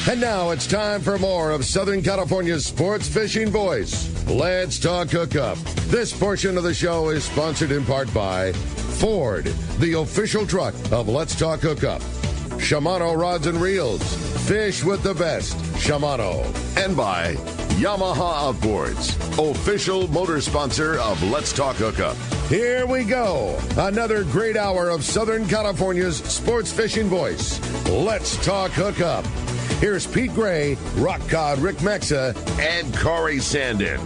And now it's time for more of Southern California's sports fishing voice. Let's talk hookup. This portion of the show is sponsored in part by Ford, the official truck of Let's Talk Hookup. Shimano Rods and Reels. Fish with the best. Shimano. And by Yamaha Outboards, official motor sponsor of Let's Talk Hookup. Here we go. Another great hour of Southern California's sports fishing voice. Let's Talk Hookup. Here's Pete Gray, Rock Cod Rick Mexa, and Corey Sandin.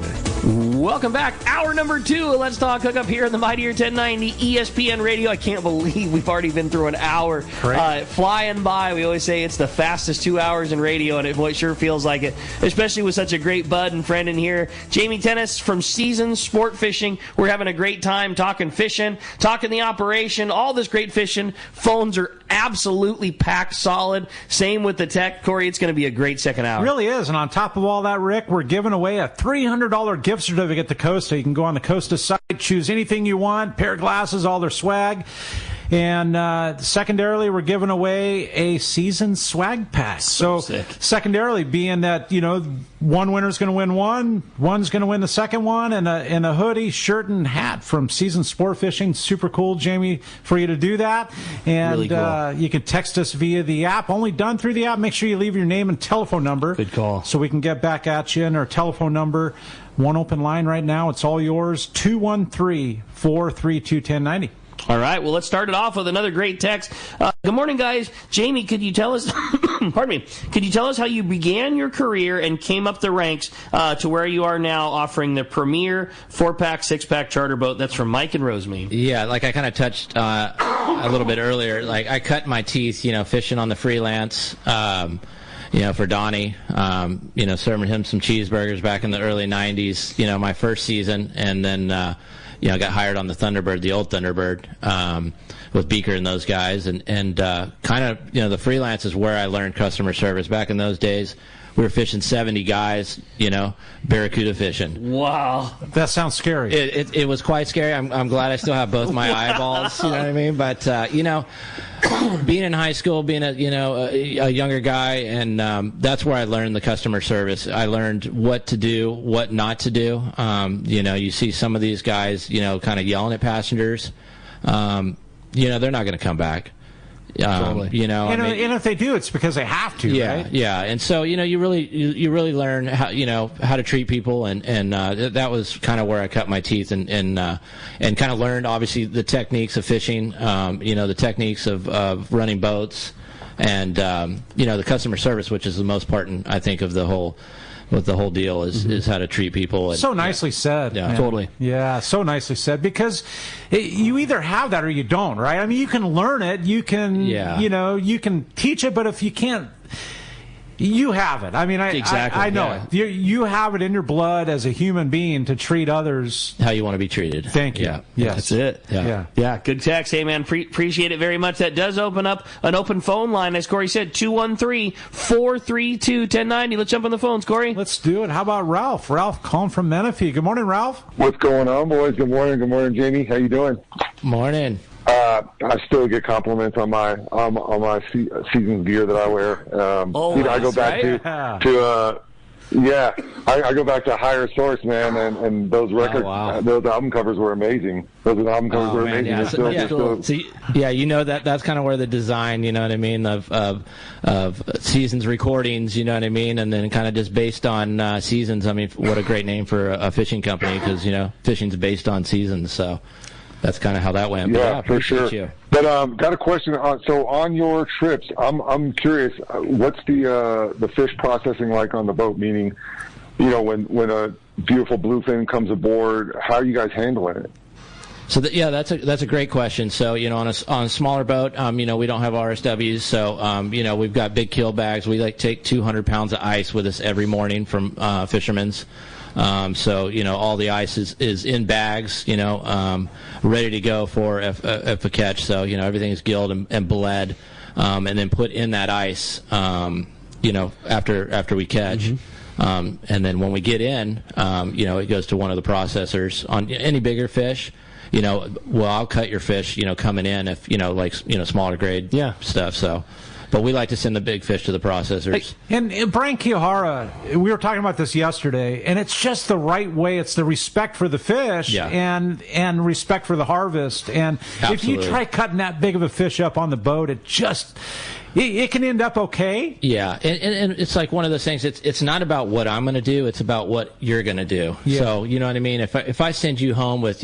Welcome back. Hour number 2 of Let's Talk Hookup here in the Mightier 1090 ESPN Radio. I can't believe we've already been through an hour. Flying by. We always say it's the fastest 2 hours in radio, and it sure feels like it, especially with such a great bud and friend in here. Jamie Tennis from Seasons Sportfishing. We're having a great time talking fishing, talking the operation, all this great fishing. Phones are absolutely packed solid. Same with the tech. Corey, it's going to be a great second hour. It really is. And on top of all that, Rick, we're giving away a $300 gift certificate to Costa. You can go on the Costa site, choose anything you want, pair of glasses, all their swag. And secondarily, we're giving away a season swag pack. So secondarily, being that, you know, one winner's going to win one's going to win the second one, and a hoodie, shirt, and hat from Season Sport Fishing. Super cool, Jamie, for you to do that. And really cool. You can text us via the app. Only done through the app. Make sure you leave your name and telephone number. Good call. So we can get back at you. And our telephone number, one open line right now. It's all yours, 213-432-1090. All right, well, let's start it off with another great text. Good morning, guys. Jamie, could you tell us, pardon me, could you tell us how you began your career and came up the ranks to where you are now, offering the premier 4-pack, 6-pack charter boat? That's from Mike and Rosemead. Yeah, like I kind of touched a little bit earlier. Like, I cut my teeth, you know, fishing on the freelance, you know, for Donnie, you know, serving him some cheeseburgers back in the early 90s, you know, my first season, and then you know, I got hired on the Thunderbird, the old Thunderbird, with Beaker and those guys. And kind of, you know, the freelance is where I learned customer service. Back in those days, we were fishing 70 guys, you know, barracuda fishing. Wow. That sounds scary. It was quite scary. I'm glad I still have both my eyeballs, you know what I mean? But, you know, being in high school, being a younger guy, and that's where I learned the customer service. I learned what to do, what not to do. You know, you see some of these guys, you know, kind of yelling at passengers. You know, they're not going to come back. Totally. You know, and if they do, it's because they have to. Yeah, right? Yeah. And so, you know, you really learn how, you know, how to treat people, and that was kind of where I cut my teeth, and kind of learned, obviously, the techniques of fishing, you know, the techniques of running boats, and you know, the customer service, which is the most part, I think, of the whole deal is how to treat people. And, so nicely said. Yeah, man. totally. Yeah, so nicely said, because you either have that or you don't, right? I mean, you can learn it, you can, you know, you can teach it, but if you can't, you have it. I mean, I know it. You have it in your blood as a human being to treat others how you want to be treated. Thank you. Yeah. Yes. That's it. Yeah. Good text. Hey, man, appreciate it very much. That does open up an open phone line, as Corey said, 213-432-1090. Let's jump on the phones, Corey. Let's do it. How about Ralph? Ralph calling from Menifee. Good morning, Ralph. What's going on, boys? Good morning. Good morning, Jamie. How you doing? Morning. I still get compliments on my season gear that I wear. I go back I go back to Higher Source, man, and those records, those album covers were amazing. Those album covers were amazing. Yeah. So, you know, that's kind of where the design, you know what I mean, of Seasons recordings, you know what I mean, and then kind of just based on Seasons. I mean, what a great name for a fishing company, because, you know, fishing's based on seasons, so that's kind of how that went. Yeah, for sure. You. But got a question. So on your trips, I'm curious. What's the fish processing like on the boat? Meaning, you know, when a beautiful bluefin comes aboard, how are you guys handling it? So that's a great question. So, you know, on a smaller boat, you know, we don't have RSWs, so you know, we've got big kill bags. We take 200 pounds of ice with us every morning from fishermen's. So, you know, all the ice is in bags, you know, ready to go for if a catch. So, you know, everything is gilled and bled, and then put in that ice, you know, after we catch. And then when we get in, you know, it goes to one of the processors. On any bigger fish, you know, well, I'll cut your fish, you know, coming in if, you know, like, you know, smaller grade stuff. So, but we like to send the big fish to the processors. And Brian Kiyahara, we were talking about this yesterday, and it's just the right way. It's the respect for the fish and respect for the harvest. And if you try cutting that big of a fish up on the boat, it can end up okay. Yeah, and it's like one of those things. It's not about what I'm going to do. It's about what you're going to do. Yeah. So you know what I mean. If I send you home with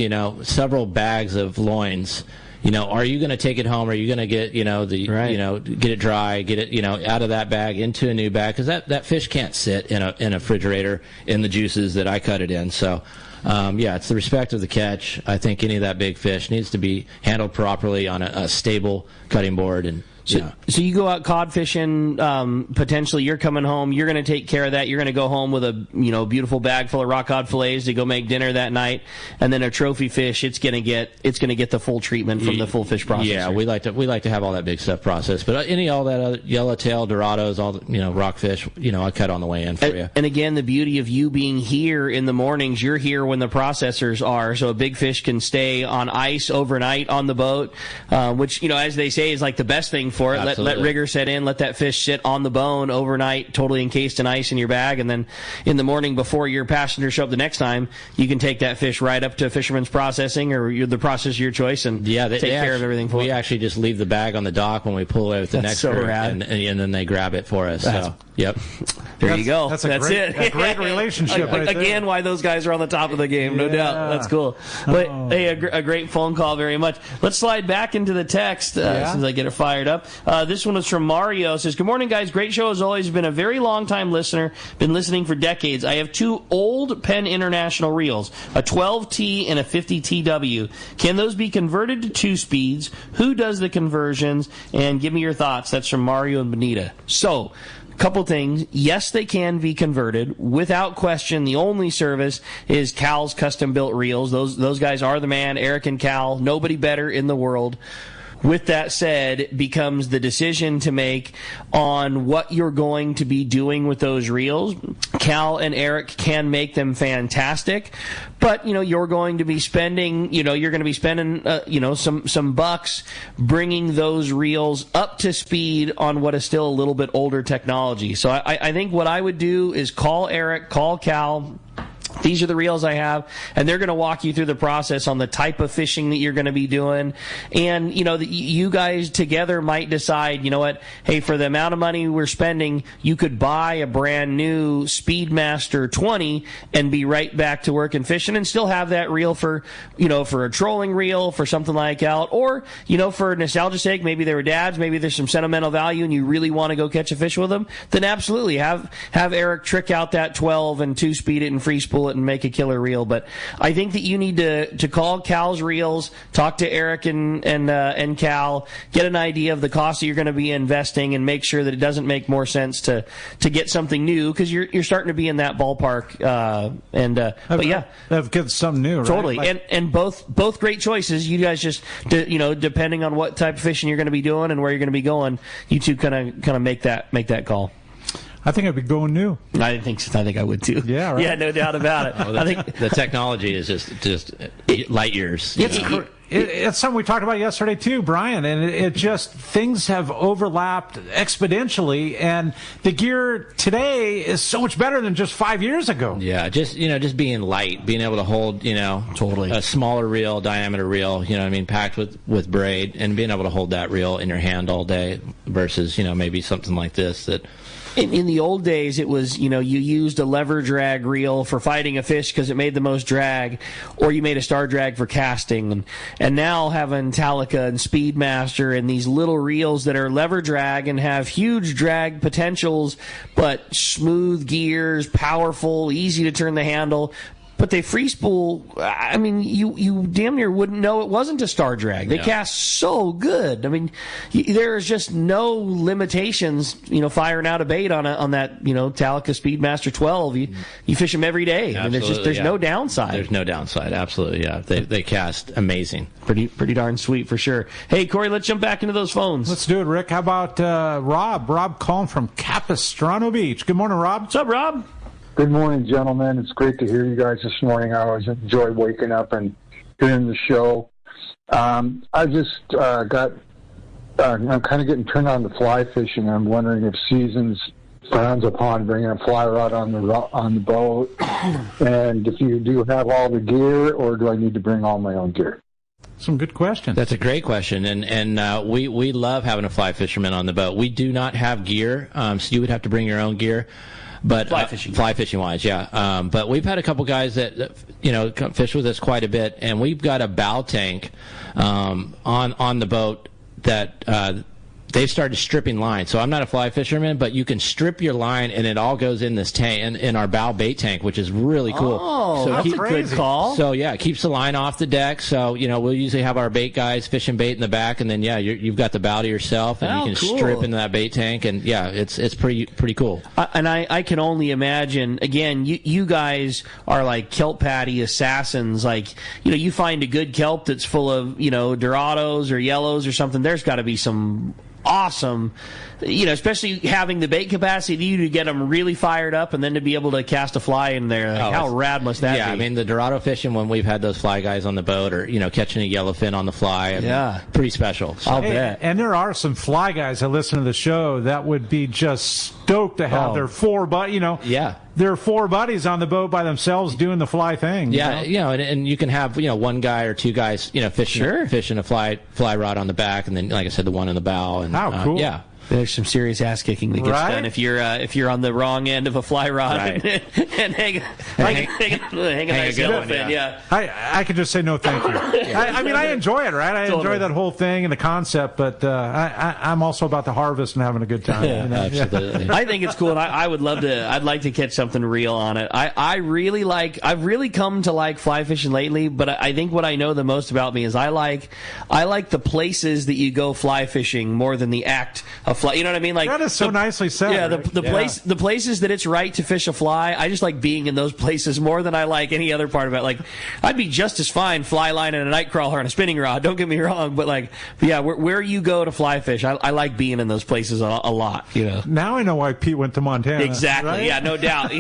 several bags of loins, are you going to take it home? Or are you going to get get it dry, get it out of that bag into a new bag? Because that fish can't sit in a refrigerator in the juices that I cut it in. So. It's the respect of the catch. I think any of that big fish needs to be handled properly on a stable cutting board. And so you go out cod fishing, potentially you're coming home, you're going to take care of that. You're going to go home with a beautiful bag full of rock cod fillets to go make dinner that night, and then a trophy fish, it's going to get the full treatment from the full fish processor. Yeah, we like to have all that big stuff processed. But all that other yellowtail, dorados, all rockfish, I cut on the way in for you. And again, the beauty of you being here in the mornings, you're here when the processors are, so a big fish can stay on ice overnight on the boat, which as they say is like the best thing for it. Let rigor set in, let that fish sit on the bone overnight, totally encased in ice in your bag, and then in the morning before your passengers show up the next time, you can take that fish right up to Fisherman's Processing or the processor of your choice and take care of everything for it. We actually just leave the bag on the dock when we pull away with the next group, and then they grab it for us. Yep. There you go. That's it. A great relationship right there. Again, why those guys are on the top of the game, no doubt. That's cool. But hey, a great phone call, very much. Let's slide back into the text since I get it fired up. This one was from Mario. It says, "Good morning, guys. Great show as always. Been a very long time listener. Been listening for decades. I have 2 old Penn International reels, a 12T and a 50 TW. Can those be converted to 2 speeds? Who does the conversions? And give me your thoughts." That's from Mario and Bonita. So, couple things. Yes, they can be converted. Without question, the only service is Cal's custom-built reels. Those guys are the man, Eric and Cal. Nobody better in the world. With that said, it becomes the decision to make on what you're going to be doing with those reels. Cal and Eric can make them fantastic, but you're going to be spending some bucks bringing those reels up to speed on what is still a little bit older technology. So I think what I would do is call Eric, call Cal. These are the reels I have, and they're going to walk you through the process on the type of fishing that you're going to be doing. And, you guys together might decide, hey, for the amount of money we're spending, you could buy a brand new Speedmaster 20 and be right back to working fishing and still have that reel for a trolling reel, for something like that. Or, for nostalgia's sake, maybe they were dads, maybe there's some sentimental value and you really want to go catch a fish with them, then absolutely have Eric trick out that 12 and 2-speed it and free spool it and make a killer reel. But I think that you need to call Cal's Reels, talk to Eric and Cal, get an idea of the cost that you're going to be investing, and make sure that it doesn't make more sense to get something new, because you're starting to be in that ballpark. But yeah, get something new, right? Totally. And both great choices. You guys just depending on what type of fishing you're going to be doing and where you're going to be going, you two kind of make that call. I think I'd be going new. I think I would too. Yeah, right. Yeah, no doubt about it. Well, I think the technology is just light years. It's something we talked about yesterday too, Brian, and it just, things have overlapped exponentially, and the gear today is so much better than just 5 years ago. Yeah, just being light, being able to hold totally a smaller reel, diameter reel, packed with braid, and being able to hold that reel in your hand all day versus maybe something like this that. In the old days, it was, you used a lever drag reel for fighting a fish because it made the most drag, or you made a star drag for casting. And now having Talica and Speedmaster and these little reels that are lever drag and have huge drag potentials, but smooth gears, powerful, easy to turn the handle. But they free spool. I mean, you damn near wouldn't know it wasn't a star drag. They cast so good. I mean, there's just no limitations. Firing out a bait on that Talica Speedmaster 12. You fish them every day. I mean, there's no downside. There's no downside. Absolutely, yeah. They cast amazing. Pretty darn sweet for sure. Hey, Corey, let's jump back into those phones. Let's do it, Rick. How about Rob? Rob calling from Capistrano Beach. Good morning, Rob. What's up, Rob? Good morning, gentlemen. It's great to hear you guys this morning. I always enjoy waking up and hearing the show. I just got I'm kind of getting turned on to fly fishing. I'm wondering if Seasons frowns upon bringing a fly rod on the boat, and if you do have all the gear, or do I need to bring all my own gear? Some good questions. That's a great question, and we love having a fly fisherman on the boat. We do not have gear, so you would have to bring your own gear. But fly fishing wise, yeah. But we've had a couple guys that fish with us quite a bit, and we've got a bow tank on the boat that they've started stripping line. So I'm not a fly fisherman, but you can strip your line, and it all goes in this tank, in our bow bait tank, which is really cool. Oh, so that's a good call. So, yeah, it keeps the line off the deck. So, we'll usually have our bait guys fishing bait in the back, and then, you've got the bow to yourself, and you can strip into that bait tank, and, it's pretty cool. And I can only imagine, again, you guys are like kelp patty assassins. Like, you find a good kelp that's full of, Dorados or yellows or something, there's got to be some awesome, especially having the bait capacity to get them really fired up and then to be able to cast a fly in there. How rad must that be? Yeah, I mean, the Dorado fishing, when we've had those fly guys on the boat, or, catching a yellowfin on the fly, pretty special. So. I'll bet. And there are some fly guys that listen to the show that would be just stoked to have their four their four buddies on the boat by themselves doing the fly thing. And you can have, one guy or two guys, fishing a fly rod on the back, and then, like I said, the one in the bow. And, how cool. There's some serious ass kicking that gets done if you're on the wrong end of a fly rod and hanging a nice yellowfin. Yeah. I could just say no, thank you. I enjoy it, right? I enjoy that whole thing and the concept, but I'm also about the harvest and having a good time. Absolutely. I think it's cool, and I would love to. I'd like to catch something real on it. I've really come to like fly fishing lately, but I think what I know the most about me is I like the places that you go fly fishing more than the act of fly. You know what I mean? Like, that is so nicely said. Yeah, right? the places that it's right to fish a fly. I just like being in those places more than I like any other part of it. Like, I'd be just as fine fly lining a night crawler on a spinning rod. Don't get me wrong, but where you go to fly fish, I like being in those places a lot. Now I know why Pete went to Montana. Exactly. Right? Yeah, no doubt.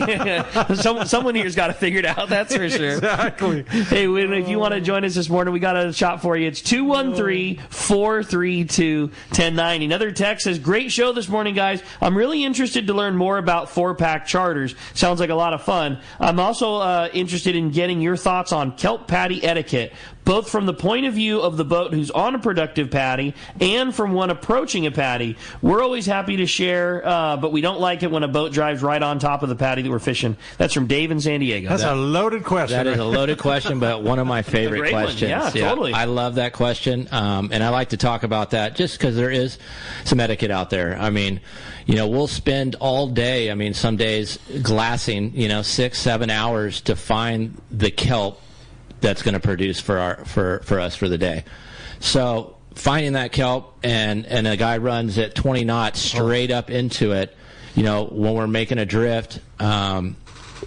Someone here's got to figure it out. That's for sure. Exactly. Hey, if you want to join us this morning, we got a shot for you. It's 213-432-1090. Another text says, great show this morning, guys. I'm really interested to learn more about 4-pack charters. Sounds like a lot of fun. I'm also interested in getting your thoughts on kelp patty etiquette, both from the point of view of the boat who's on a productive patty and from one approaching a patty. We're always happy to share, but we don't like it when a boat drives right on top of the patty that we're fishing. That's from Dave in San Diego. That's a loaded question. That is a loaded question, but one of my favorite questions. Yeah, totally. I love that question, and I like to talk about that just because there is some etiquette out there. I mean, we'll spend all day, some days glassing, 6-7 hours to find the kelp that's going to produce for us for the day. So finding that kelp and a guy runs at 20 knots straight up into it, when we're making a drift,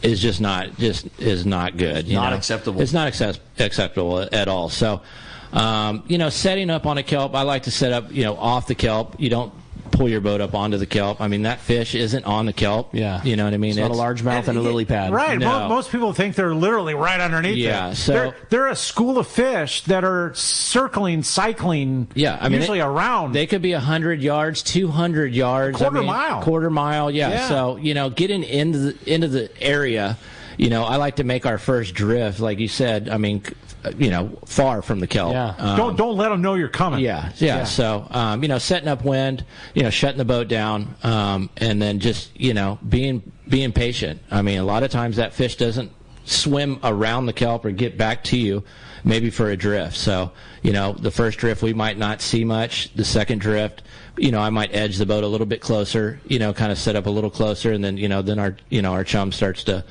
is not good. Not acceptable. It's not acceptable at all. So, setting up on a kelp, I like to set up, off the kelp. You don't pull your boat up onto the kelp. That fish isn't on the kelp. Yeah. You know what I mean? It's not a largemouth and a lily pad. Right. No. Most people think they're literally right underneath it. So they're a school of fish that are cycling, usually around. They could be 100 yards, 200 yards. Quarter mile. Yeah. So, getting into the area, I like to make our first drift, like you said, far from the kelp. Yeah. Don't let them know you're coming. Yeah. So, setting up wind, shutting the boat down, and then just, being patient. A lot of times that fish doesn't swim around the kelp or get back to you, maybe for a drift. So, the first drift we might not see much. The second drift, I might edge the boat a little bit closer, kind of set up a little closer, and then, then our chum starts to,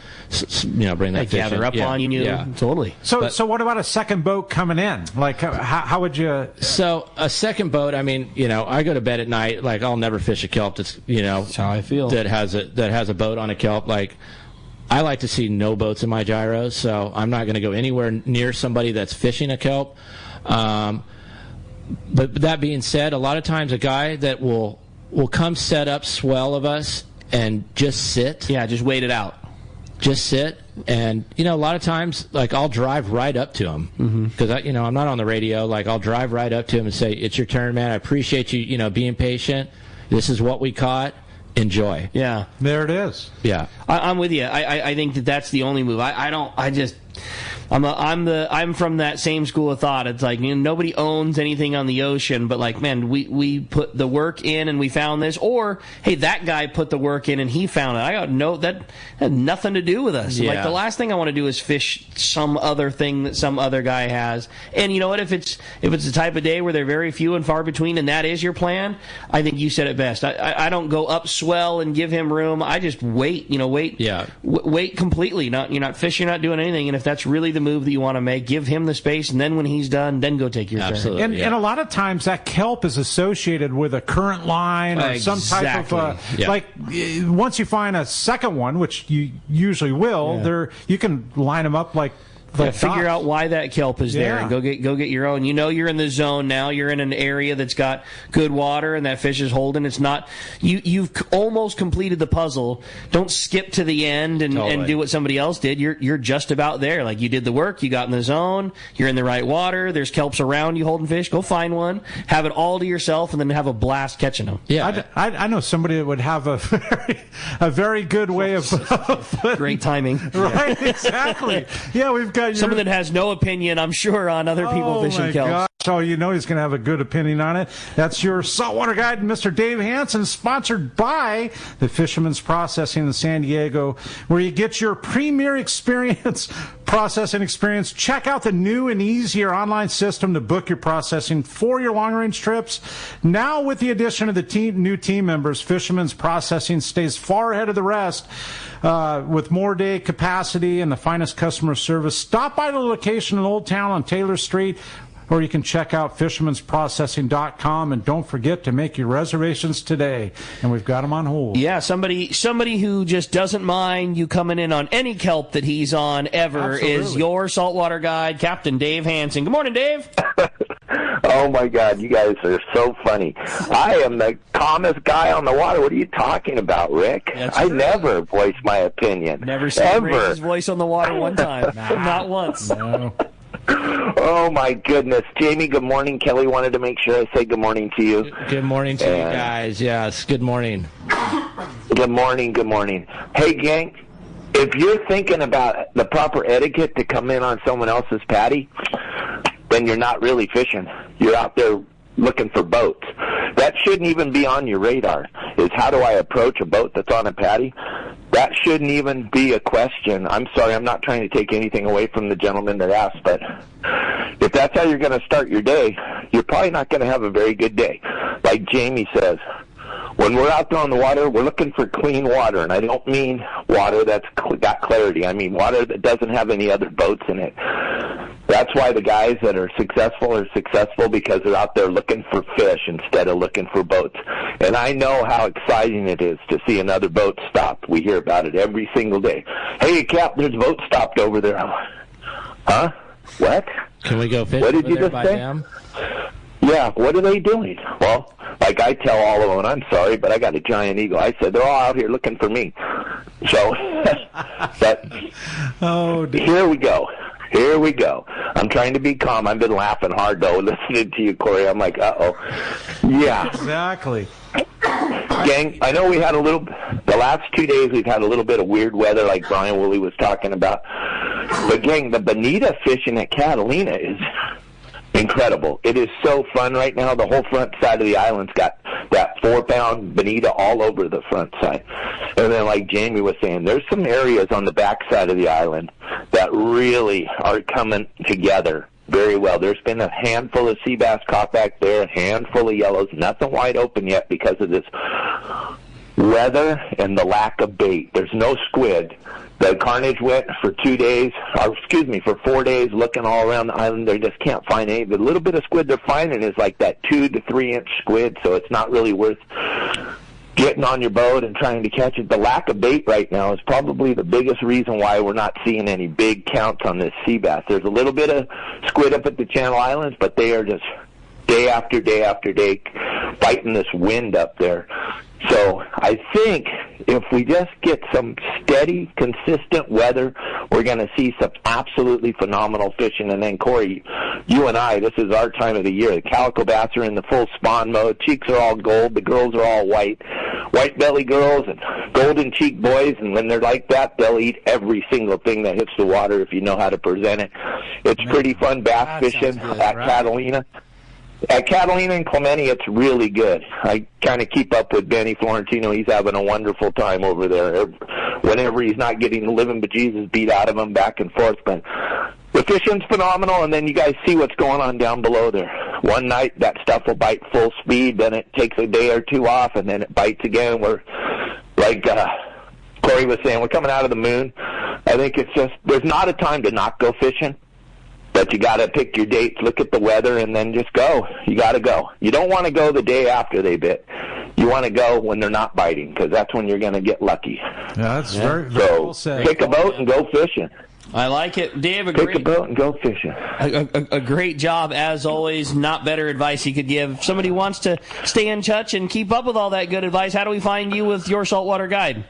bring that fish gather up on you. Yeah. Totally. So what about a second boat coming in? Like, how would you? So a second boat, I go to bed at night, like, I'll never fish a kelp that's, That's how I feel. That has a boat on a kelp. Like, I like to see no boats in my gyros, so I'm not going to go anywhere near somebody that's fishing a kelp. But that being said, a lot of times a guy that will come set up swell of us and just sit. Yeah, just wait it out. Just sit And, a lot of times, like, I'll drive right up to him because, I'm not on the radio. Like, I'll drive right up to him and say, it's your turn, man. I appreciate you, being patient. This is what we caught. Enjoy. Yeah. There it is. Yeah. I'm with you. I think that's the only move. I'm from that same school of thought. It's like, nobody owns anything on the ocean, but like, man, we put the work in and we found this, or hey, that guy put the work in and he found it. That had nothing to do with us. Yeah. Like, the last thing I want to do is fish some other thing that some other guy has. And you know what? If it's the type of day where they're very few and far between, and that is your plan, I think you said it best. I don't go up swell and give him room. I just wait. Wait. Yeah. Wait completely. You're not fishing. You're not doing anything. And if that's really the move that you want to make, give him the space, and then when he's done, then go take your Absolutely, turn. And a lot of times that kelp is associated with a current line or some type of like once you find a second one, which you usually will, there you can line them up like. Figure out why that kelp is there and go get your own. You're in the zone now. You're in an area that's got good water and that fish is holding. It's not you've almost completed the puzzle. Don't skip to the end and do what somebody else did. You're just about there. Like, you did the work. You got in the zone. You're in the right water. There's kelps around you holding fish. Go find one. Have it all to yourself, and then have a blast catching them. Yeah, I know somebody that would have a very good way of great timing. Right, exactly. Yeah, we've got someone that has no opinion, I'm sure, on other people fishing kelps. Gosh. So he's going to have a good opinion on it. That's your saltwater guide, Mr. Dave Hansen, sponsored by the Fisherman's Processing in San Diego, where you get your premier processing experience. Check out the new and easier online system to book your processing for your long-range trips. Now, with the addition of the new team members, Fisherman's Processing stays far ahead of the rest with more day capacity and the finest customer service. Stop by the location in Old Town on Taylor Street, or you can check out fishermansprocessing.com, and don't forget to make your reservations today. And we've got them on hold. Yeah, somebody who just doesn't mind you coming in on any kelp that he's on ever. Absolutely. Is your saltwater guide, Captain Dave Hansen. Good morning, Dave. Oh, my God, you guys are so funny. I am the calmest guy on the water. What are you talking about, Rick? I never voice my opinion. Never seen him raise his voice on the water one time. Not once. No. Oh, my goodness. Jamie, good morning. Kelly wanted to make sure I say good morning to you. Good morning to you guys. Yes, good morning. Good morning, good morning. Hey, gang, if you're thinking about the proper etiquette to come in on someone else's patty, then you're not really fishing. You're out there looking for boats. That shouldn't even be on your radar, is how do I approach a boat that's on a patty? That shouldn't even be a question. I'm sorry, I'm not trying to take anything away from the gentleman that asked, but if that's how you're going to start your day, you're probably not going to have a very good day. Like Jamie says, when we're out there on the water, we're looking for clean water, and I don't mean water that's got clarity. I mean water that doesn't have any other boats in it. That's why the guys that are successful because they're out there looking for fish instead of looking for boats. And I know how exciting it is to see another boat stopped. We hear about it every single day. Hey, Cap, there's a boat stopped over there. Huh? What? Can we go fish what did over you there just by say? them? Yeah, what are they doing? Well, like I tell all of them, and I'm sorry, but I got a giant eagle. I said, they're all out here looking for me. So, but here we go. Here we go. I'm trying to be calm. I've been laughing hard, though, listening to you, Corey. I'm like, uh-oh. Yeah. Exactly. Gang, I know we had the last 2 days we've had a little bit of weird weather like Brian Woolley was talking about. But, gang, the bonita fishing at Catalina is incredible. It is so fun right now. The whole front side of the island's got that 4-pound bonita all over the front side. And then, like Jamie was saying, there's some areas on the back side of the island that really are coming together very well. There's been a handful of sea bass caught back there, a handful of yellows, nothing wide open yet because of this weather and the lack of bait. There's no squid. The Carnage went for 4 days looking all around the island. They just can't find any. The little bit of squid they're finding is like that 2 to 3 inch squid, so it's not really worth getting on your boat and trying to catch it. The lack of bait right now is probably the biggest reason why we're not seeing any big counts on this sea bass. There's a little bit of squid up at the Channel Islands, but they are just day after day after day fighting this wind up there. So I think if we just get some steady, consistent weather we're going to see some absolutely phenomenal fishing. And then, Corey, you and I, this is our time of the year. The calico bass are in the full spawn mode. Cheeks are all gold. The girls are all white belly girls and golden cheek boys. And when they're like that, they'll eat every single thing that hits the water if you know how to present it. It's pretty fun bass fishing at Catalina. At Catalina and Clemente, it's really good. I kind of keep up with Benny Florentino. He's having a wonderful time over there. Whenever he's not getting the living bejesus beat out of him back and forth. But the fishing's phenomenal, and then you guys see what's going on down below there. One night, that stuff will bite full speed, then it takes a day or two off, and then it bites again. We're, like Corey was saying, we're coming out of the moon. I think it's just, there's not a time to not go fishing. But you got to pick your dates, look at the weather, and then just go. You got to go. You don't want to go the day after they bit. You want to go when they're not biting, because that's when you're going to get lucky. Yeah, that's very well said. Pick a boat and go fishing. I like it. Dave, pick a boat and go fishing. A great job, as always. Not better advice you could give. If somebody wants to stay in touch and keep up with all that good advice, how do we find you with your saltwater guide?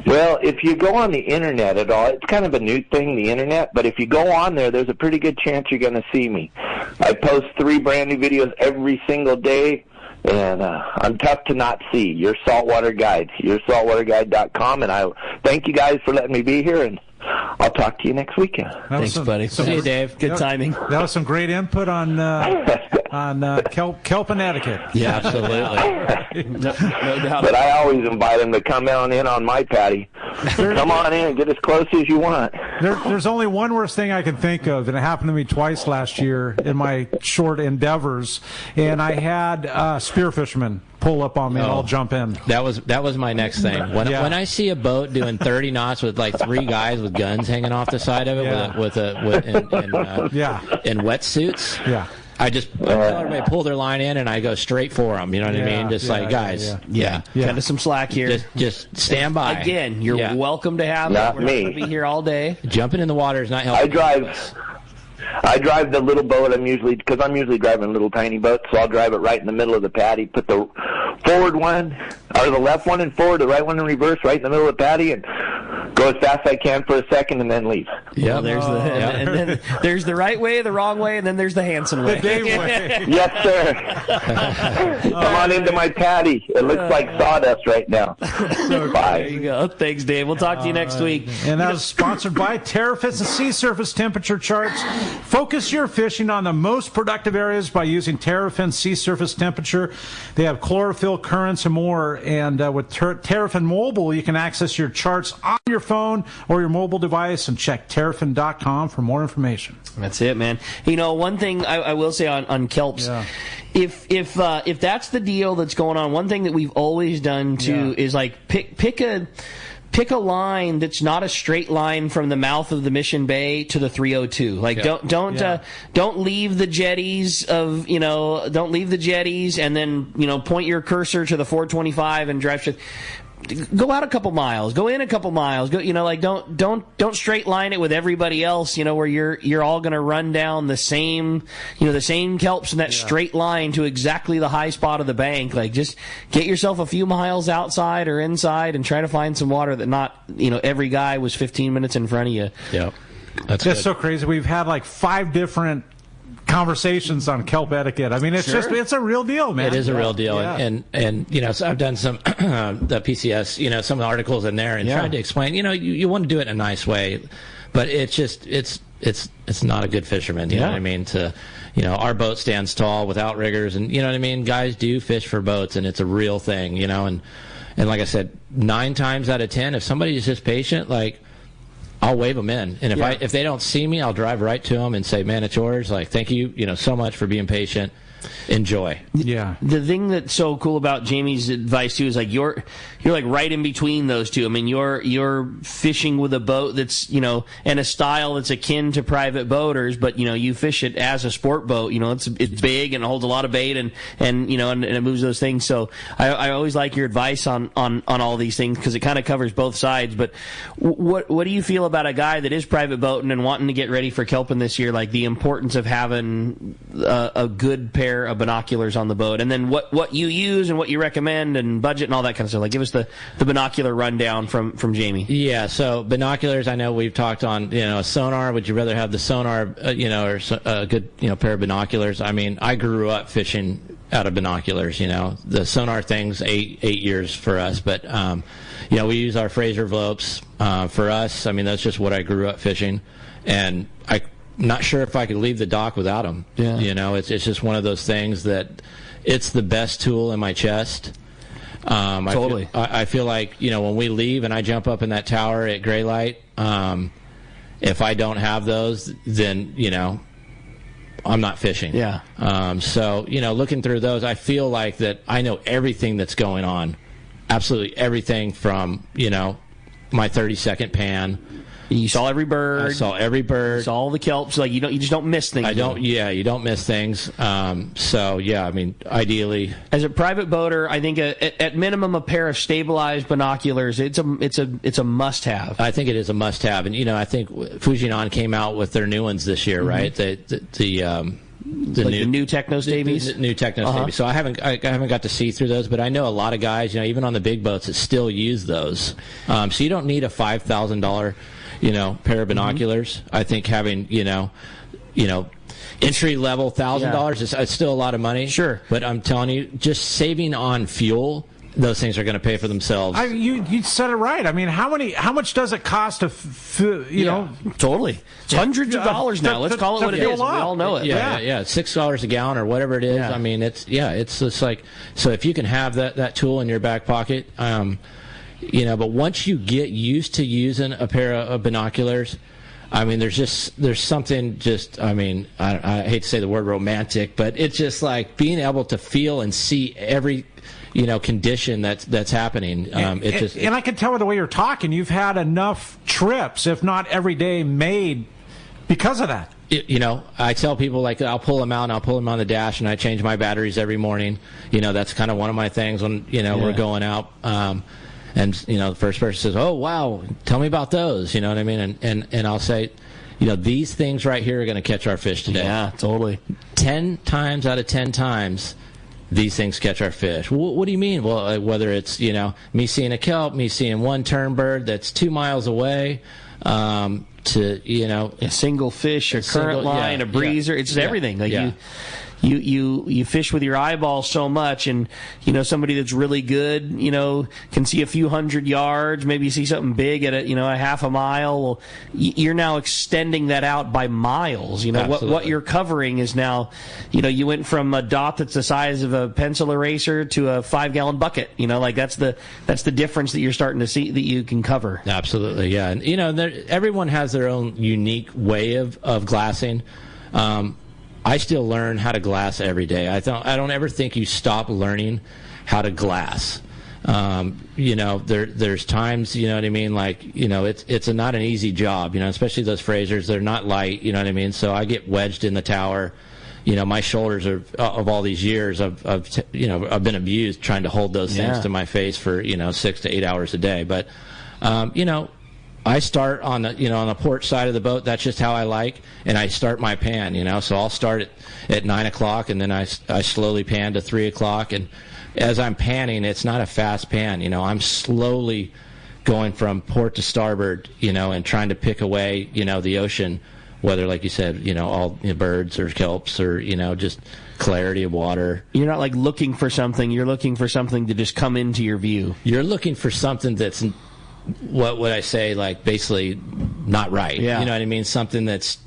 Well, if you go on the internet at all, it's kind of a new thing, the internet, but if you go on there, there's a pretty good chance you're going to see me. I post 3 brand new videos every single day, and I'm tough to not see. Your Saltwater Guide, yoursaltwaterguide.com, and I thank you guys for letting me be here, and I'll talk to you next weekend. Thanks, buddy. Hey, Dave. Good timing. That was some great input on kelp and etiquette. Yeah, absolutely. no doubt. But I always invite them to come on in on my patty. Come on in and get as close as you want. There's only one worse thing I can think of, and it happened to me twice last year in my short endeavors, and I had spear fishermen pull up on me and I'll jump in. That was my next thing. When I see a boat doing 30 knots with like 3 guys with guns hanging off the side of it in wetsuits. Yeah. I tell everybody pull their line in, and I go straight for them. You know what I mean? Just guys. Kind of some slack here. Just stand by. Again, you're welcome to have not it. We're me. not going to be here all day. Jumping in the water is not helping. I drive the little boat. I'm usually driving a little tiny boat, so I'll drive it right in the middle of the patty. Put the forward one, or the left one in forward, the right one in reverse, right in the middle of the patty, and go as fast as I can for a second, and then leave. Yeah, and then there's the right way, the wrong way, and then there's the Hanson way. The Dave way. Yes, sir. Come on into my patty. It looks like sawdust right now. Bye. There you go. Thanks, Dave. We'll talk to you next week. And that was sponsored by TerraFits and Sea Surface Temperature Charts. Focus your fishing on the most productive areas by using TerraFin Sea Surface Temperature. They have chlorophyll, currents, and more. And with TerraFin Mobile, you can access your charts on your phone or your mobile device, and check terrafin.com for more information. That's it, man. You know, one thing I will say on kelps, if that's the deal that's going on, one thing that we've always done too is like pick a line that's not a straight line from the mouth of the Mission Bay to the 302. Like don't leave the jetties don't leave the jetties and then point your cursor to the 425 and drive. Go out a couple miles, go in a couple miles, don't straight line it with everybody else, where you're all going to run down the same kelps in that straight line to exactly the high spot of the bank. Like, just get yourself a few miles outside or inside and try to find some water that not, every guy was 15 minutes in front of you. Yeah. That's so crazy. We've had like 5 different conversations on kelp etiquette. I mean, it's it's a real deal, man. It is a real deal. And so I've done some the PCS, some articles in there and trying to explain, you want to do it in a nice way, but it's not a good fisherman, you know what I mean, our boat stands tall with outriggers, and you know what I mean, guys do fish for boats, and it's a real thing, and like I said, 9 times out of 10, if somebody's just patient, like, I'll wave them in, and if they don't see me, I'll drive right to them and say, "Man, it's yours." Like, thank you, so much for being patient. Enjoy. Yeah. The thing that's so cool about Jamie's advice too is like you're like right in between those two. I mean, you're fishing with a boat that's and a style that's akin to private boaters, but you fish it as a sport boat. It's big and it holds a lot of bait and it moves those things. So I always like your advice on all these things because it kind of covers both sides. But what do you feel about a guy that is private boating and wanting to get ready for kelping this year? Like the importance of having a good pair pair of binoculars on the boat, and then what you use and what you recommend and budget and all that kind of stuff. Like, give us the binocular rundown from Jamie. Yeah, so binoculars, I know we've talked on, a sonar. Would you rather have the sonar, or a good, pair of binoculars? I mean, I grew up fishing out of binoculars, The sonar thing's eight years for us, but, we use our Fraser Vlopes. For us, I mean, that's just what I grew up fishing, and I'm not sure if I could leave the dock without them. Yeah. It's just one of those things that it's the best tool in my chest. Totally. I feel like, when we leave and I jump up in that tower at gray light, if I don't have those, then, I'm not fishing. Yeah. So, looking through those, I feel like that I know everything that's going on. Absolutely everything from, my 30-second pan. You saw every bird. I saw every bird. You saw all the kelps. Like, you just don't miss things. You don't miss things. So, yeah, I mean, ideally. As a private boater, I think at minimum a pair of stabilized binoculars, it's a must-have. I think it is a must-have. And, I think Fujinon came out with their new ones this year, right? The new Techno Stabies? The new Techno Stabies. So I haven't got to see through those, but I know a lot of guys, even on the big boats, that still use those. So you don't need a $5,000, pair of binoculars. I think having, entry level $1,000 is still a lot of money. Sure. But I'm telling you, just saving on fuel, those things are going to pay for themselves. You said it right. I mean, how much does it cost to, Totally. It's hundreds of dollars now. Let's call it what it is. We all know it. Yeah. $6 a gallon or whatever it is. Yeah. I mean, it's just like, so if you can have that tool in your back pocket, but once you get used to using a pair of binoculars, I mean, there's something I hate to say the word romantic, but it's just like being able to feel and see every condition that's happening. And I can tell by the way you're talking, you've had enough trips, if not every day, made because of that. I tell people, like, I'll pull them out and I'll pull them on the dash and I change my batteries every morning. That's kind of one of my things when, we're going out. And, the first person says, oh, wow, tell me about those. You know what I mean? And I'll say, these things right here are going to catch our fish today. Yeah, totally. 10 times out of 10 times, these things catch our fish. What do you mean? Well, whether it's, me seeing a kelp, me seeing one tern bird that's 2 miles away, to, a single fish, a current line, a breezer. It's just everything. Like you fish with your eyeballs so much, and somebody that's really good can see a few hundred yards, maybe you see something big at a half a mile. Well, you're now extending that out by miles. What you're covering is now, you went from a dot that's the size of a pencil eraser to a 5-gallon bucket. That's the difference that you're starting to see that you can cover. Absolutely, yeah. And everyone has their own unique way of glassing. I still learn how to glass every day. I don't ever think you stop learning how to glass. There's times, you know what I mean? Like, it's not an easy job, especially those Frasers. They're not light, you know what I mean? So I get wedged in the tower. My shoulders are, of all these years, I've been abused trying to hold those things to my face for, 6 to 8 hours a day. But, I start on the port side of the boat. That's just how I like, and I start my pan. So I'll start at 9 o'clock, and then I slowly pan to 3 o'clock. And as I'm panning, it's not a fast pan. I'm slowly going from port to starboard. And trying to pick away the ocean, whether, like you said, all birds or kelps or just clarity of water. You're not like looking for something. You're looking for something to just come into your view. You're looking for something that's, what would I say, like, basically not right. Yeah. You know what I mean? Something that's,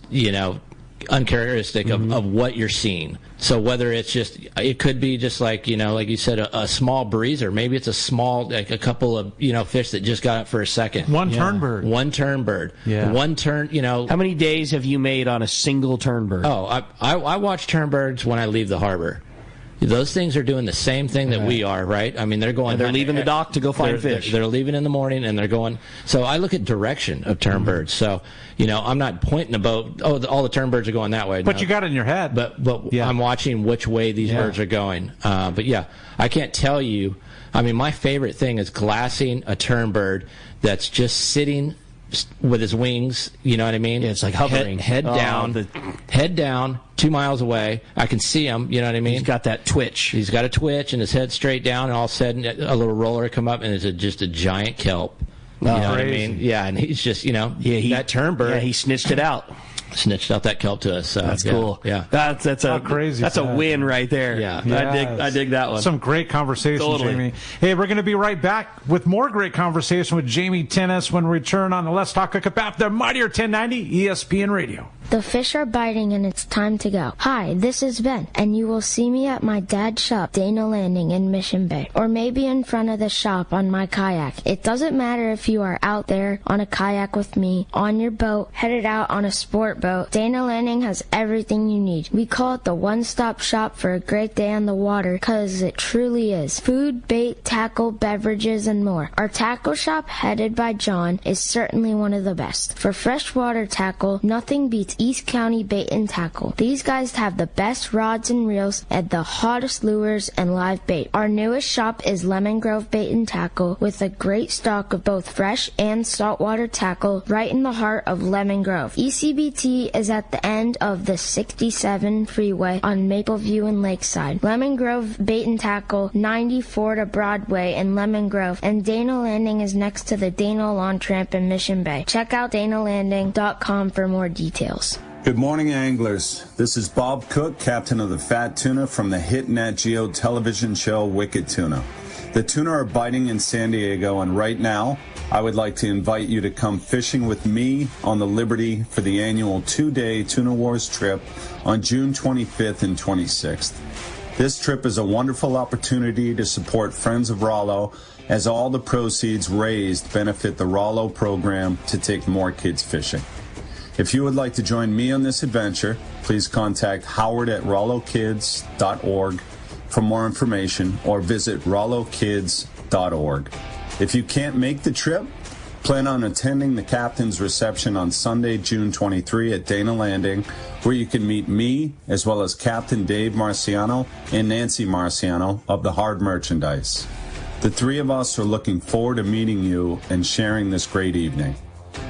uncharacteristic of what you're seeing. So whether it's just, it could be just like, like you said, a small breezer. Maybe it's a small, like a couple of, fish that just got up for a second. One tern bird. One tern bird. Yeah. One tern, How many days have you made on a single tern bird? Oh, I watch tern birds when I leave the harbor. Those things are doing the same thing that we are, right? I mean, they're going. And they're leaving the dock to go find fish. They're leaving in the morning, and they're going. So I look at direction of tern birds. So, I'm not pointing the boat. Oh, all the tern birds are going that way. But you got it in your head. But I'm watching which way these birds are going. But yeah, I can't tell you. I mean, my favorite thing is glassing a tern bird that's just sitting with his wings, you know what I mean? Yeah, it's like hovering. Head down, 2 miles away. I can see him, you know what I mean? He's got that twitch. He's got a twitch, and his head's straight down, and all of a sudden a little roller come up, and it's just a giant kelp. You know what I mean? Yeah, and he's just, that turn bird. Yeah, he snitched it out. Snitched out that kelp to us. So, that's cool. Yeah, that's crazy. That's a win right there. Yeah, I dig that one. Some great conversation, Jamie. Hey, we're going to be right back with more great conversation with Jamie Tennis when we return on the Let's Talk Hookup app, the Mightier 1090 ESPN Radio. The fish are biting and it's time to go. Hi, this is Ben, and you will see me at my dad's shop, Dana Landing in Mission Bay, or maybe in front of the shop on my kayak. It doesn't matter if you are out there on a kayak with me, on your boat, headed out on a sport boat. Dana Landing has everything you need. We call it the one-stop shop for a great day on the water, because it truly is. Food, bait, tackle, beverages, and more. Our tackle shop, headed by John, is certainly one of the best. For freshwater tackle, nothing beats East County Bait and Tackle. These guys have the best rods and reels and the hottest lures and live bait. Our newest shop is Lemon Grove Bait and Tackle, with a great stock of both fresh and saltwater tackle right in the heart of Lemon Grove. ECBT is at the end of the 67 freeway on Mapleview and Lakeside. Lemon Grove Bait and Tackle, 94 to Broadway in Lemon Grove, and Dana Landing is next to the Dana Lawn Tramp in Mission Bay. Check out danalanding.com for more details. Good morning, anglers. This is Bob Cook, captain of the Fat Tuna from the hit Nat Geo television show Wicked Tuna. The tuna are biting in San Diego, and right now, I would like to invite you to come fishing with me on the Liberty for the annual 2-day Tuna Wars trip on June 25th and 26th. This trip is a wonderful opportunity to support Friends of Rollo, as all the proceeds raised benefit the Rollo program to take more kids fishing. If you would like to join me on this adventure, please contact howard@rollokids.org for more information, or visit rollokids.org. If you can't make the trip, plan on attending the captain's reception on Sunday, June 23 at Dana Landing, where you can meet me as well as Captain Dave Marciano and Nancy Marciano of the Hard Merchandise. The three of us are looking forward to meeting you and sharing this great evening.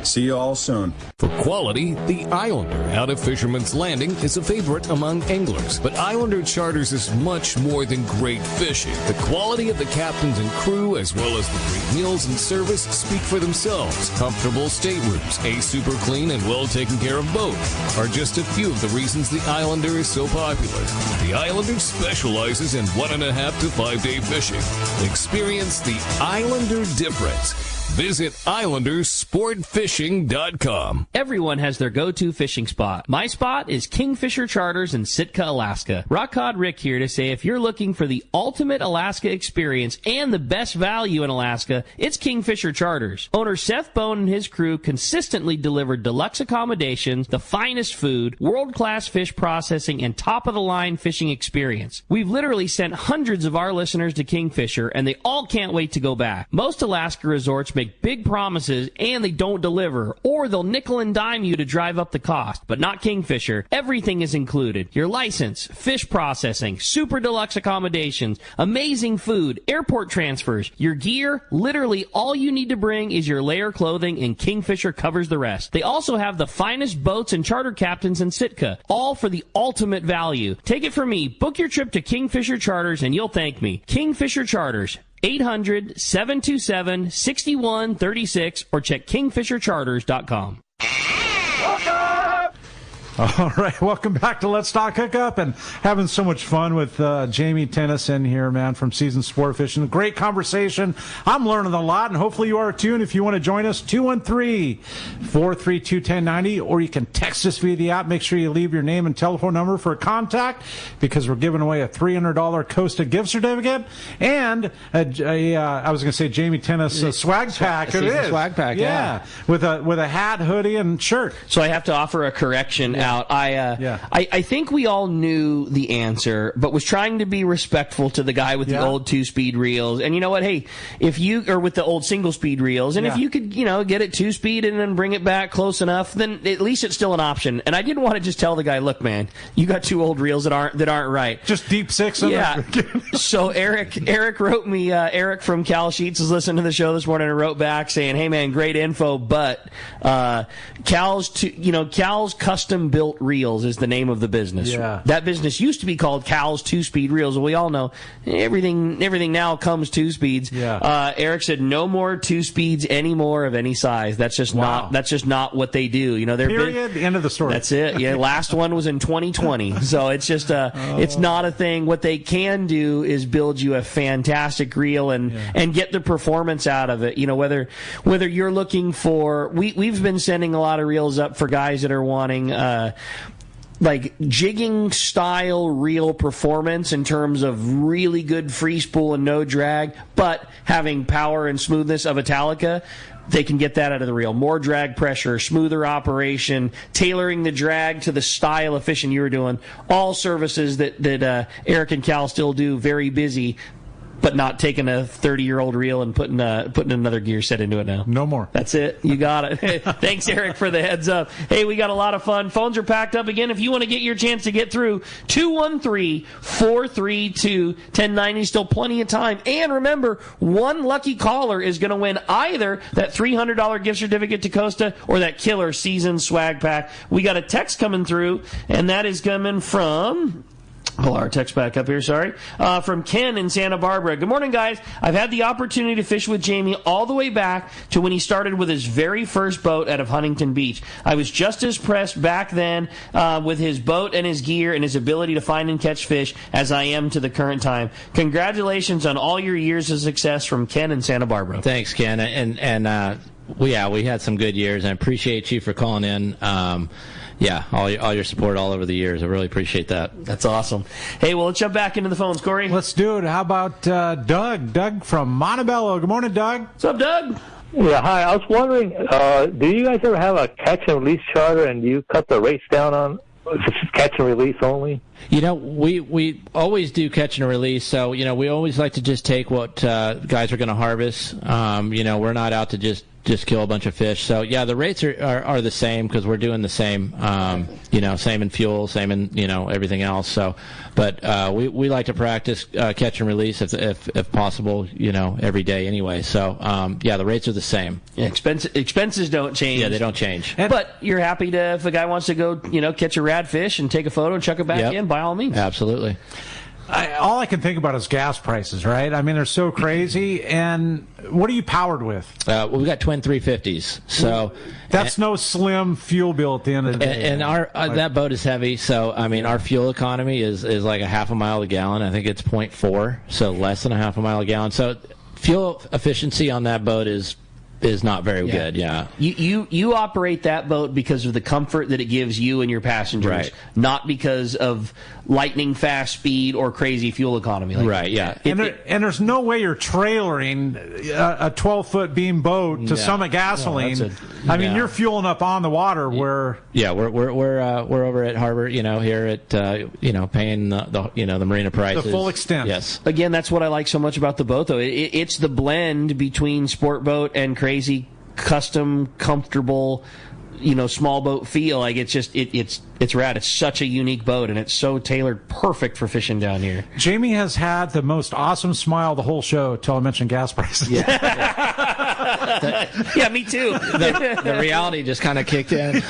See you all soon. For quality, the Islander out of Fisherman's Landing is a favorite among anglers. But Islander Charters is much more than great fishing. The quality of the captains and crew, as well as the great meals and service, speak for themselves. Comfortable staterooms, a super clean and well taken care of boat are just a few of the reasons the Islander is so popular. The Islander specializes in 1.5 to 5 day fishing. Experience the Islander difference. Visit IslanderSportFishing.com. Everyone has their go-to fishing spot. My spot is Kingfisher Charters in Sitka, Alaska. Rock Cod Rick here to say if you're looking for the ultimate Alaska experience and the best value in Alaska, it's Kingfisher Charters. Owner Seth Bone and his crew consistently deliver deluxe accommodations, the finest food, world-class fish processing, and top-of-the-line fishing experience. We've literally sent hundreds of our listeners to Kingfisher, and they all can't wait to go back. Most Alaska resorts make big promises and they don't deliver, or they'll nickel and dime you to drive up the cost. But not Kingfisher. Everything is included. Your license, fish processing, super deluxe accommodations, amazing food, airport transfers, your gear. Literally all you need to bring is your layer clothing, and Kingfisher covers the rest. They also have the finest boats and charter captains in Sitka, all for the ultimate value. Take it from me. Book your trip to Kingfisher Charters and you'll thank me. Kingfisher Charters. 800-727-6136 or check kingfishercharters.com. All right, welcome back to Let's Talk Hookup, and having so much fun with Jamie Tennis in here, man, from Seasoned Sport Fishing. Great conversation. I'm learning a lot, and hopefully you are too. And if you want to join us, 213-432-1090, or you can text us via the app. Make sure you leave your name and telephone number for a contact, because we're giving away a $300 Costa gift certificate and I was going to say Jamie Tennis swag pack. It is swag pack, yeah, with a hat, hoodie, and shirt. So I have to offer a correction. out. I think we all knew the answer, but was trying to be respectful to the guy with the old 2-speed reels. And you know what? Hey, or with the old single-speed reels, and if you could, get it 2-speed and then bring it back close enough, then at least it's still an option. And I didn't want to just tell the guy, look, man, you got 2 old reels that aren't right. Just deep 6. So Eric wrote me. Eric from Cal Sheets is listening to the show this morning and wrote back saying, "Hey man, great info, but Cal's Custom Built Reels is the name of the business. Yeah. That business used to be called Cal's 2-speed reels. We all know everything now comes 2 speeds. Yeah. Eric said no more 2 speeds anymore of any size. That's just not what they do. Period. End of the story. That's it. Yeah. Last one was in 2020. So it's just it's not a thing. What they can do is build you a fantastic reel and get the performance out of it. Whether you're looking for, we've been sending a lot of reels up for guys that are wanting like jigging style reel performance in terms of really good free spool and no drag, but having power and smoothness of Italica. They can get that out of the reel. More drag pressure, smoother operation, tailoring the drag to the style of fishing you were doing. All services that Eric and Cal still do, very busy, but not taking a 30-year-old reel and putting another gear set into it now. No more. That's it. You got it. Thanks, Eric, for the heads up. Hey, we got a lot of fun. Phones are packed up again. If you want to get your chance to get through, 213-432-1090. Still plenty of time. And remember, one lucky caller is going to win either that $300 gift certificate to Costa or that killer season swag pack. We got a text coming through, and that is coming from... Pull our text back up here, sorry. From Ken in Santa Barbara. Good morning, guys. I've had the opportunity to fish with Jamie all the way back to when he started with his very first boat out of Huntington Beach. I was just as impressed back then with his boat and his gear and his ability to find and catch fish as I am to the current time. Congratulations on all your years of success, from Ken in Santa Barbara. Thanks, Ken. And we had some good years. I appreciate you for calling in. All your support all over the years. I really appreciate that. That's awesome. Hey, well, let's jump back into the phones, Corey. Let's do it. How about Doug? Doug from Montebello. Good morning, Doug. What's up, Doug? Yeah, hi. I was wondering, do you guys ever have a catch and release charter, and do you cut the rates down on catch and release only? We always do catch and release, so, we always like to just take what guys are going to harvest. We're not out to just kill a bunch of fish. So, the rates are the same because we're doing the same, same in fuel, same in, everything else. So, but we like to practice catch and release if possible, every day anyway. So, the rates are the same. Yeah, expenses don't change. Yeah, they don't change. But you're happy to, if a guy wants to go, catch a rad fish and take a photo and chuck it back in, by all means. Absolutely. All I can think about is gas prices, right? I mean, they're so crazy. And what are you powered with? We've got twin 350s. So that's no slim fuel bill at the end of the day. And our that boat is heavy. So, our fuel economy is like a half a mile a gallon. I think it's 0.4, so less than a half a mile a gallon. So fuel efficiency on that boat is not very good. Yeah. You operate that boat because of the comfort that it gives you and your passengers, right, not because of lightning fast speed or crazy fuel economy. Right, yeah. And there's no way you're trailering a 12-foot beam boat to Summit Gasoline. You're fueling up on the water where... Yeah, we're over at Harbor, here at, paying the marina prices. The full extent. Yes. Again, that's what I like so much about the boat, though. It's the blend between sport boat and crazy, custom, comfortable, small boat feel. Like it's rad. It's such a unique boat, and it's so tailored perfect for fishing down here. Jamie has had the most awesome smile the whole show until I mentioned gas prices. Yeah, me too. The reality just kind of kicked in.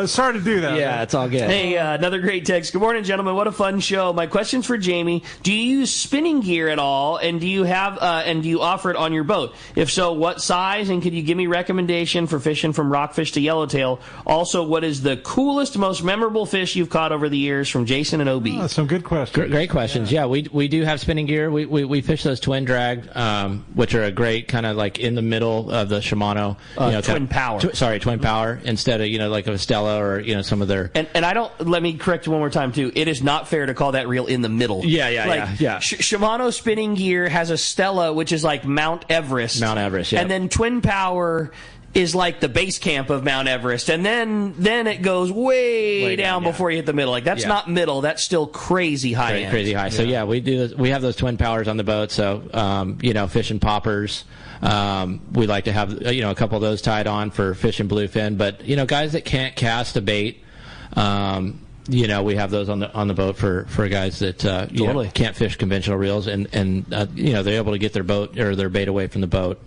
Sorry to do that. Yeah, it's all good. Hey, another great text. Good morning, gentlemen. What a fun show. My question's for Jamie. Do you use spinning gear at all, and do you have and do you offer it on your boat? If so, what size? And could you give me recommendation for fishing from rockfish to yellowtail? Also, what is the coolest, most memorable fish you've caught over the years? From Jason and OB. Oh, some good questions. Great questions. Yeah, we do have spinning gear. We fish those twin drag, which are a great kind of like in the middle of the Shimano. Twin Power. Twin Power instead of like a Stella or some of their. And I don't. Let me correct you one more time too. It is not fair to call that reel in the middle. Yeah. Shimano spinning gear has a Stella, which is like Mount Everest. Yeah. And then Twin Power is like the base camp of Mount Everest, and then it goes way down before you hit the middle. Like that's not middle, that's still crazy high end. Crazy high. So we have those twin powers on the boat. So fishing poppers. We like to have a couple of those tied on for fishing bluefin. But guys that can't cast a bait, we have those on the boat for guys that can't fish conventional reels, and they're able to get their boat or their bait away from the boat.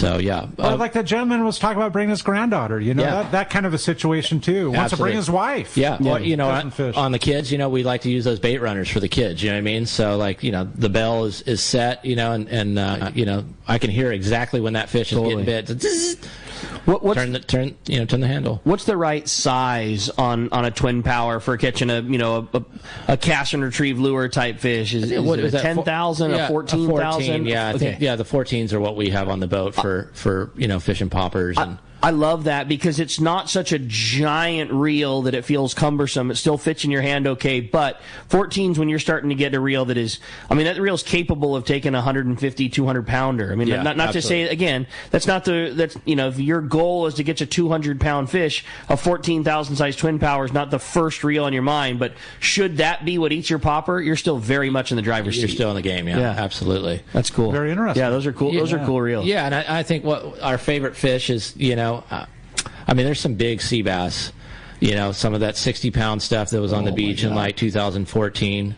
Like that gentleman was talking about bringing his granddaughter. That kind of a situation too. Wants to bring his wife. Yeah, well, on the kids, we like to use those bait runners for the kids. You know what I mean? So the bell is set. And I can hear exactly when that fish is getting bit. Turn the handle. What's the right size on a twin power for catching a cast and retrieve lure type fish? Is it a 10,000, a 14,000? Yeah, I think the 14s are what we have on the boat for fishing poppers. I love that because it's not such a giant reel that it feels cumbersome. It still fits in your hand okay, but 14s when you're starting to get a reel that is, that reel's capable of taking a 150, 200 pounder. Not to say, again, if your goal is to get a 200 pound fish, a 14,000 size twin power is not the first reel on your mind, but should that be what eats your popper, you're still very much in the driver's seat. You're still in the game, yeah, absolutely. That's cool. Very interesting. Yeah, those are cool. Those are cool reels. Yeah, and I think what our favorite fish is, there's some big sea bass, some of that 60-pound stuff that was on the beach in like 2014.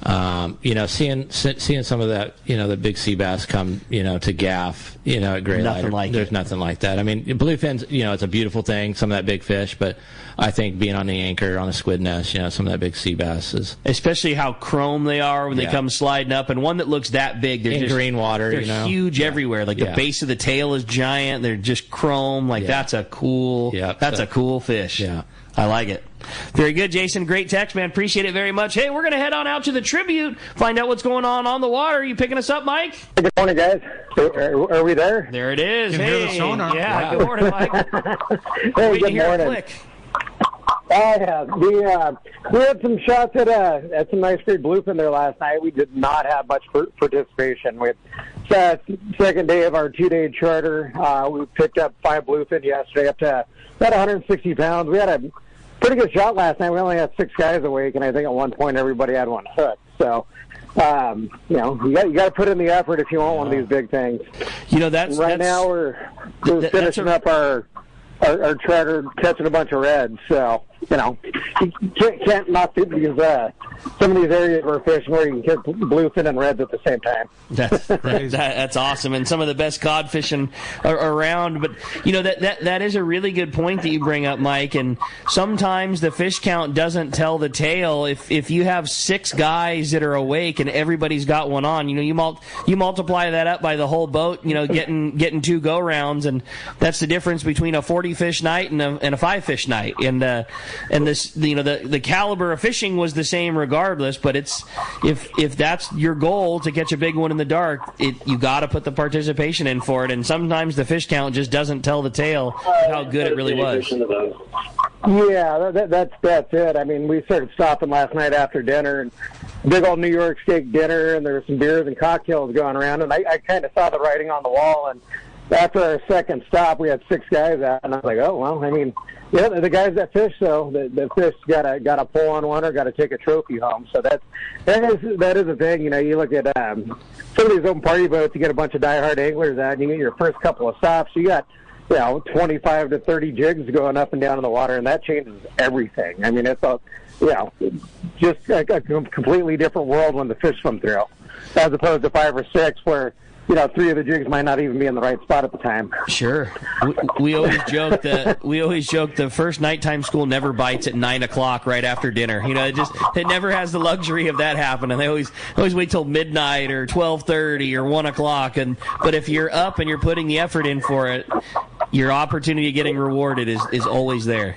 Seeing some of that, the big sea bass come, to gaff, at Gray Light. There's nothing like that. Bluefin's, it's a beautiful thing, some of that big fish, but I think being on the anchor on a squid nest, some of that big sea bass is. Especially how chrome they are when they come sliding up, and one that looks that big. They're in just, green water, they're huge everywhere. Like the base of the tail is giant. They're just chrome. That's a cool. A cool fish. Yeah. I like it. Very good, Jason. Great text, man. Appreciate it very much. Hey, we're going to head on out to the Tribute, find out what's going on the water. Are you picking us up, Mike? Good morning, guys. Are we there? There it is. Hey, hear the sonar. Yeah, good morning, Mike. Hey, good morning. We had some shots at some nice great bluefin there last night. We did not have much participation. We had second day of our 2-day charter. We picked up 5 bluefin yesterday, up to about 160 pounds. We had a pretty good shot last night. We only had 6 guys awake, and I think at one point everybody had one hook. So, you got to put in the effort if you want one of these big things. Now we're finishing up our charter, catching a bunch of reds. So, you can't knock it because some of these areas we're fishing where you can catch bluefin and reds at the same time. That's awesome, and some of the best cod fishing around. But that is a really good point that you bring up, Mike. And sometimes the fish count doesn't tell the tale. If you have 6 guys that are awake and everybody's got one on, you multiply that up by the whole boat. Getting 2 go rounds, and that's the difference between a 40 fish night and a 5 fish night. And this, the caliber of fishing was the same regardless, but it's if that's your goal to catch a big one in the dark, you got to put the participation in for it, and sometimes the fish count just doesn't tell the tale of how good it really was. Yeah, that's it. We started stopping last night after dinner, and big old New York steak dinner, and there were some beers and cocktails going around, and I kind of saw the writing on the wall, and after our second stop, we had 6 guys out, and I was like, oh, well, the guys that fish, though, the fish got to pull on one or got to take a trophy home. So that is a thing. You look at some of these open party boats, you get a bunch of diehard anglers out, and you get your first couple of stops, you got 25 to 30 jigs going up and down in the water, and that changes everything. It's just a completely different world when the fish swim through, as opposed to 5 or 6 where 3 of the jigs might not even be in the right spot at the time. Sure. We always joke the first nighttime school never bites at 9 o'clock right after dinner. It never has the luxury of that happening. They always wait till midnight or 12:30 or 1 o'clock. But if you're up and you're putting the effort in for it, your opportunity of getting rewarded is always there.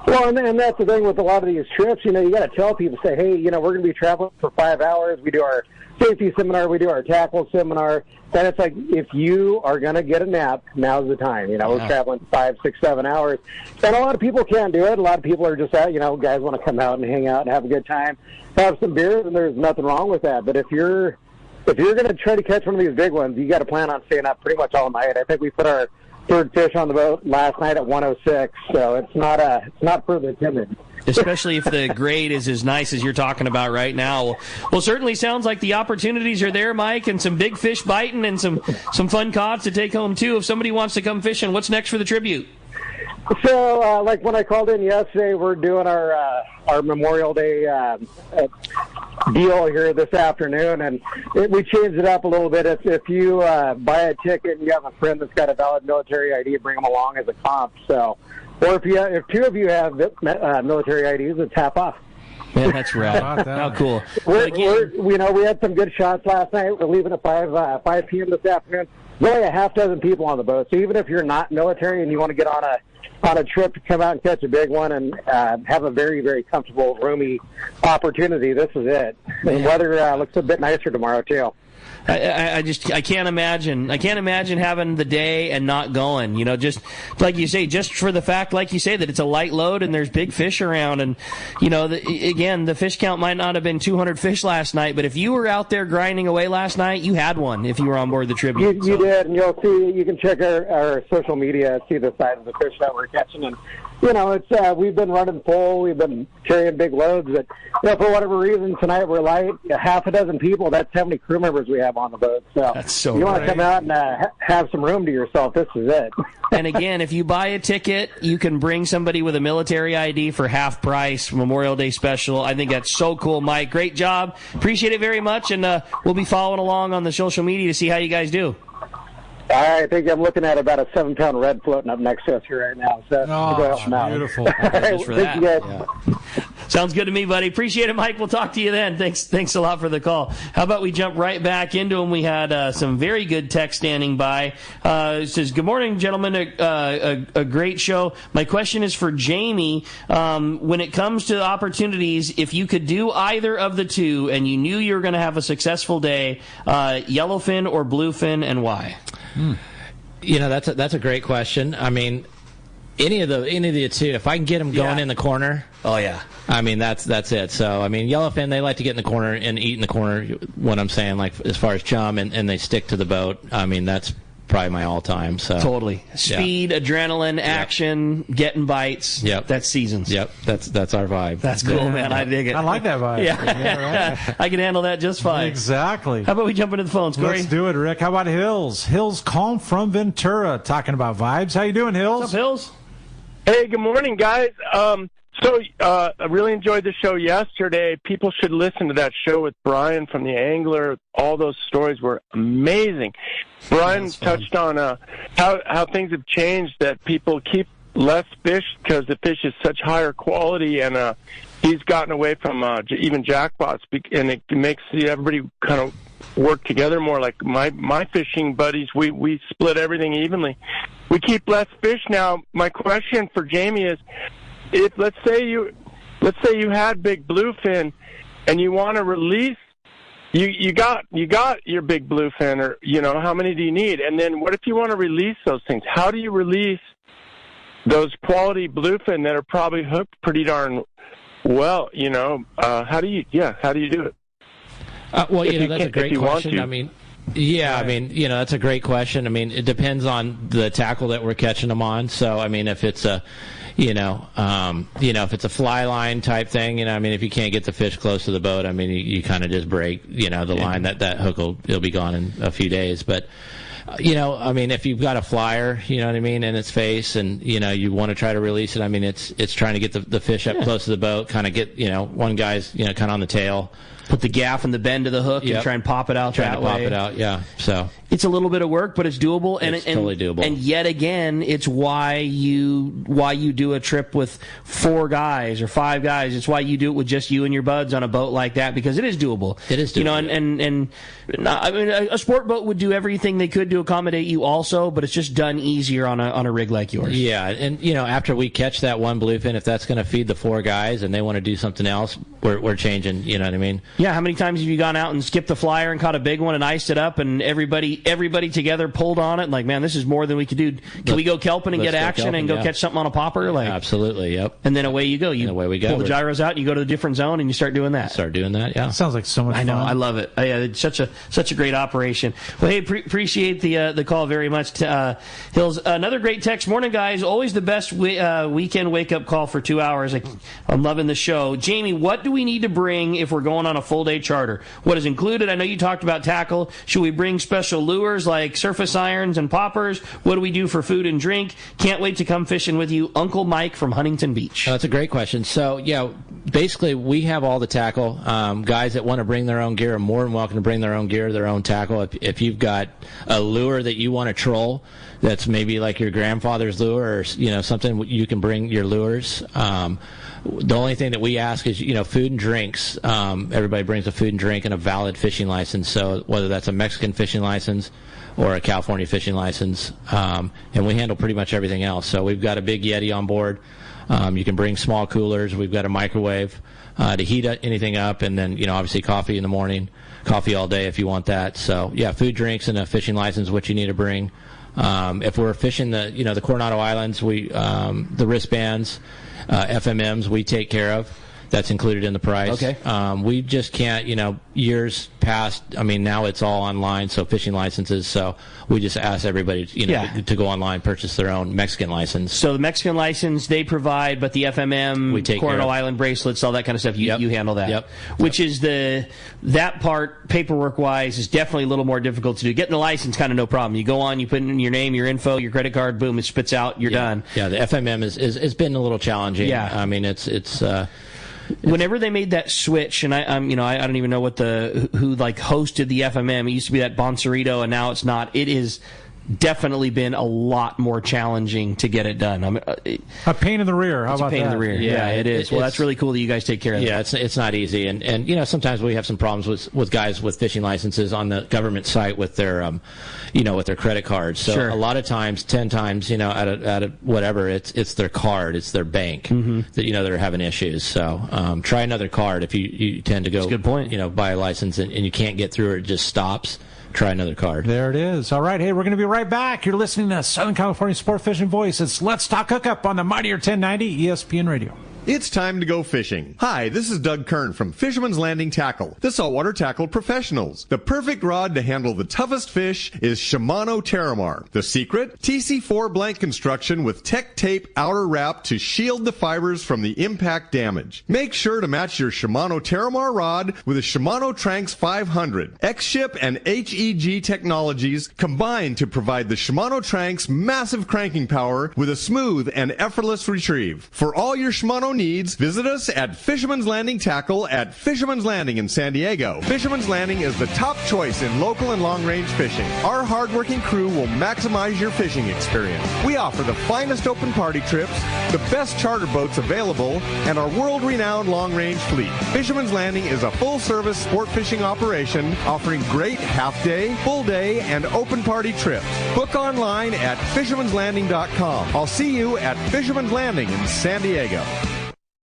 Well, and that's the thing with a lot of these trips. You got to tell people, say, hey, we're going to be traveling for 5 hours. We do our safety seminar, we do our tackle seminar, and it's like, if you are going to get a nap, now's the time. We're traveling 5, 6, 7 hours, and a lot of people can't do it. A lot of people are just out, guys want to come out and hang out and have a good time, have some beers, and there's nothing wrong with that. But if you're going to try to catch one of these big ones, you got to plan on staying up pretty much all night. I think we put our third fish on the boat last night at 106, so it's not further timid. Especially if the grade is as nice as you're talking about right now. Well, certainly sounds like the opportunities are there, Mike, and some big fish biting and some fun caught to take home, too. If somebody wants to come fishing, what's next for the tribute? So, like when I called in yesterday, we're doing our Memorial Day deal here this afternoon, and we changed it up a little bit. If you buy a ticket and you have a friend that's got a valid military ID, bring them along as a comp. So, or if two of you have military IDs, it's half off. Man, that's rad. How cool. We had some good shots last night. We're leaving at 5 p.m. this afternoon. There's only a half dozen people on the boat, so even if you're not military and you want to get on a trip to come out and catch a big one and have a very, very comfortable, roomy opportunity, this is it. And weather looks a bit nicer tomorrow, too. I can't imagine having the day and not going, just like you say, just for the fact, like you say, that it's a light load and there's big fish around. And, again, the fish count might not have been 200 fish last night, but if you were out there grinding away last night, you had one if you were on board the Tribute. You did, and you'll see, you can check our social media, see the size of the fish that we're catching. And, it's we've been running full, we've been carrying big loads, but for whatever reason tonight we're light. Half a dozen people, that's how many crew members we have on the boat. So that's so you want to come out and have some room to yourself, this is it. And again, if you buy a ticket, you can bring somebody with a military ID for half price, Memorial Day special. I think that's so cool, Mike. Great job. Appreciate it very much, and we'll be following along on the social media to see how you guys do. I think I'm looking at about a 7-pound red floating up next to us here right now. So go help them out. Beautiful. Just for that. Yeah. Sounds good to me, buddy. Appreciate it, Mike. We'll talk to you then. Thanks a lot for the call. How about we jump right back into them? We had some very good text standing by. It says, good morning, gentlemen. A great show. My question is for Jamie. When it comes to opportunities, if you could do either of the two and you knew you were going to have a successful day, yellowfin or bluefin, and why? That's a great question. I mean, any of the two, if I can get them going in the corner. Oh yeah. I mean, that's it. So I mean, yellowfin, they like to get in the corner and eat in the corner. What I'm saying, like as far as chum, and they stick to the boat. I mean, that's probably my all-time. So totally speed, adrenaline, action, getting bites. Yep, that's seasons. Yep, that's our vibe. That's cool, man. I dig it. I like that vibe. Yeah, right. I can handle that just fine. Exactly. How about we jump into the phones, Corey? Let's do it, Rick. How about Hills? Hills calm from Ventura, talking about vibes. How you doing, Hills? What's up, Hills? Hey, good morning, guys. I really enjoyed the show yesterday. People should listen to that show with Brian from The Angler. All those stories were amazing. Brian touched on how things have changed, that people keep less fish because the fish is such higher quality, and he's gotten away from even jackpots, and it makes everybody kind of work together more. Like my fishing buddies, we split everything evenly. We keep less fish now. My question for Jamie is, if let's say you had big bluefin and you want to release, you got your big bluefin, or how many do you need? And then what if you want to release those things? How do you release those quality bluefin that are probably hooked pretty darn well? How do you do it? Well, that's a great question. I mean, that's a great question. I mean, it depends on the tackle that we're catching them on. So, I mean, if it's a, if it's a fly line type thing, if you can't get the fish close to the boat, I mean, you kind of just break, the line. That hook will be gone in a few days. But, if you've got a flyer, in its face, and, you want to try to release it, I mean, it's trying to get the fish up close to the boat, kind of get, one guy's, kind of on the tail. Put the gaff and the bend of the hook and try and pop it out that way. Pop it out, yeah. So it's a little bit of work, but it's doable. And it's totally doable. And yet again, it's why you do a trip with 4 guys or 5 guys. It's why you do it with just you and your buds on a boat like that, because it is doable. It is doable. A sport boat would do everything they could to accommodate you also, but it's just done easier on a rig like yours. Yeah, and after we catch that one bluefin, if that's going to feed the 4 guys and they want to do something else, we're changing. You know what I mean? Yeah, how many times have you gone out and skipped the flyer and caught a big one and iced it up, and everybody together pulled on it, and like, man, this is more than we could do. Can we go kelping and get action and go catch something on a popper? Like, absolutely, yep. And then away you go. Away we go. Pull the gyros out, and you go to a different zone, and you start doing that. Yeah. Sounds like so much fun. I know, I love it. Yeah, it's such a great operation. Well, hey, appreciate the call very much, Hills. Another great text. Morning, guys. Always the best weekend wake-up call for 2 hours. I'm loving the show. Jamie, what do we need to bring if we're going on a full-day charter? What is included? I know you talked about tackle. Should we bring special lures like surface irons and poppers? What do we do for food and drink? Can't wait to come fishing with you. Uncle Mike from Huntington Beach. That's a great question. So, yeah, basically we have all the tackle. Guys that want to bring their own gear are more than welcome to bring their own gear, their own tackle. If you've got a lure that you want to troll that's maybe like your grandfather's lure or something, you can bring your lures. The only thing that we ask is, food and drinks. Everybody brings a food and drink and a valid fishing license. So whether that's a Mexican fishing license or a California fishing license, and we handle pretty much everything else. So we've got a big Yeti on board. You can bring small coolers. We've got a microwave to heat anything up, and then obviously coffee in the morning, coffee all day if you want that. So yeah, food, drinks, and a fishing license, what you need to bring. If we're fishing the Coronado Islands, the wristbands, FMMs we take care of. That's included in the price. Okay. We just can't, years past, now it's all online, so fishing licenses, so we just ask everybody, to go online, purchase their own Mexican license. So the Mexican license they provide, but the FMM, we take Coronado Island bracelets, all that kind of stuff, you handle that. Yep. Which is that part, paperwork-wise, is definitely a little more difficult to do. Getting the license, kind of no problem. You go on, you put in your name, your info, your credit card, boom, it spits out, you're done. Yeah, the FMM is been a little challenging. Yeah. It's whenever they made that switch, and I don't even know who hosted the FMM. It used to be that Boncerito, and now it's not. It is definitely been a lot more challenging to get it done. A pain in the rear. How about that? It's a pain in the rear. Yeah, it is. Well, that's really cool that you guys take care of that. Yeah, it's not easy, and sometimes we have some problems with guys with fishing licenses on the government site with their with their credit cards. So sure. A lot of times, 10 times, out of whatever, it's their card, it's their bank that they're having issues. So try another card if you tend to go. That's a good point. Buy a license and you can't get through or it just stops. Try another card. There it is. All right. Hey, we're going to be right back. You're listening to Southern California Sport Fishing Voice. It's Let's Talk Hookup on the Mightier 1090 ESPN Radio. It's time to go fishing. Hi, this is Doug Kern from Fisherman's Landing Tackle, the saltwater tackle professionals. The perfect rod to handle the toughest fish is Shimano Terramar. The secret? TC4 blank construction with Tech Tape outer wrap to shield the fibers from the impact damage. Make sure to match your Shimano Terramar rod with a Shimano Tranx 500. X-Ship and HEG technologies combine to provide the Shimano Tranx massive cranking power with a smooth and effortless retrieve. For all your Shimano needs, visit us at Fisherman's Landing Tackle at Fisherman's Landing in San Diego. Fisherman's Landing is the top choice in local and long-range fishing. Our hardworking crew will maximize your fishing experience. We offer the finest open party trips, the best charter boats available, and our world-renowned long-range fleet. Fisherman's Landing is a full-service sport fishing operation offering great half-day, full-day, and open party trips. Book online at fishermanslanding.com. I'll see you at Fisherman's Landing in San Diego.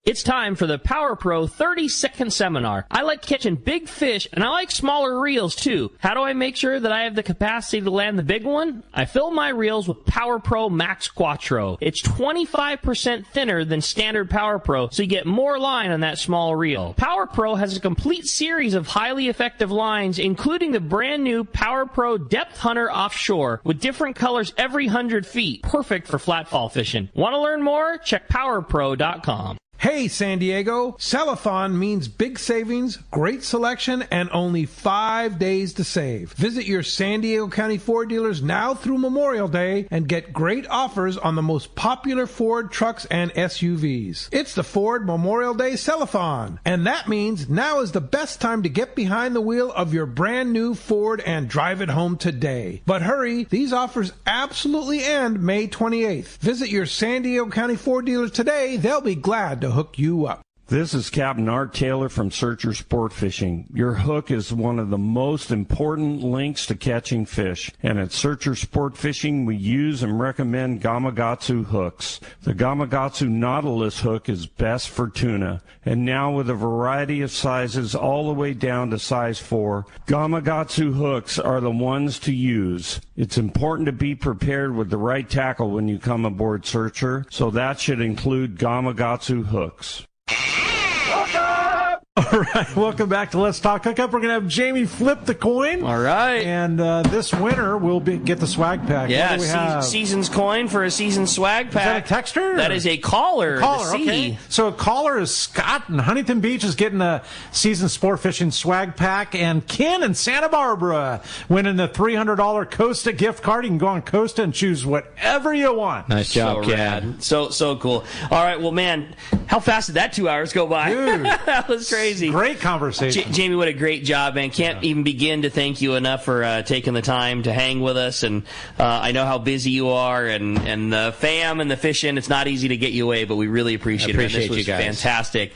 It's time for the Power Pro 30-second seminar. I like catching big fish, and I like smaller reels, too. How do I make sure that I have the capacity to land the big one? I fill my reels with Power Pro Max Quattro. It's 25% thinner than standard Power Pro, so you get more line on that small reel. Power Pro has a complete series of highly effective lines, including the brand new Power Pro Depth Hunter Offshore, with different colors every 100 feet. Perfect for flatfall fishing. Want to learn more? Check PowerPro.com. Hey, San Diego, Cellathon means big savings, great selection, and only 5 days to save. Visit your San Diego County Ford dealers now through Memorial Day and get great offers on the most popular Ford trucks and SUVs. It's the Ford Memorial Day Cellathon, and that means now is the best time to get behind the wheel of your brand new Ford and drive it home today. But hurry, these offers absolutely end May 28th. Visit your San Diego County Ford dealers today. They'll be glad to hook you up. This is Captain Art Taylor from Searcher Sport Fishing. Your hook is one of the most important links to catching fish. And at Searcher Sport Fishing, we use and recommend Gamakatsu hooks. The Gamakatsu Nautilus hook is best for tuna. And now with a variety of sizes all the way down to size 4, Gamakatsu hooks are the ones to use. It's important to be prepared with the right tackle when you come aboard Searcher, so that should include Gamakatsu hooks. All right, welcome back to Let's Talk Hookup. We're going to have Jamie flip the coin. All right. And this winner will get the swag pack. Yeah, what do we have? Season's coin for a season swag pack. Is that a texter? That is a caller. Okay. So a caller is Scott in Huntington Beach is getting a season sport fishing swag pack. And Ken in Santa Barbara winning the $300 Costa gift card. You can go on Costa and choose whatever you want. Nice job, Ken. So cool. All right, well, man, how fast did that 2 hours go by? Dude. That was crazy. Great conversation. Jamie, what a great job, man. Can't even begin to thank you enough for taking the time to hang with us. And I know how busy you are, and the fam and the fishing, it's not easy to get you away, but we really appreciate it. This was you guys. Fantastic.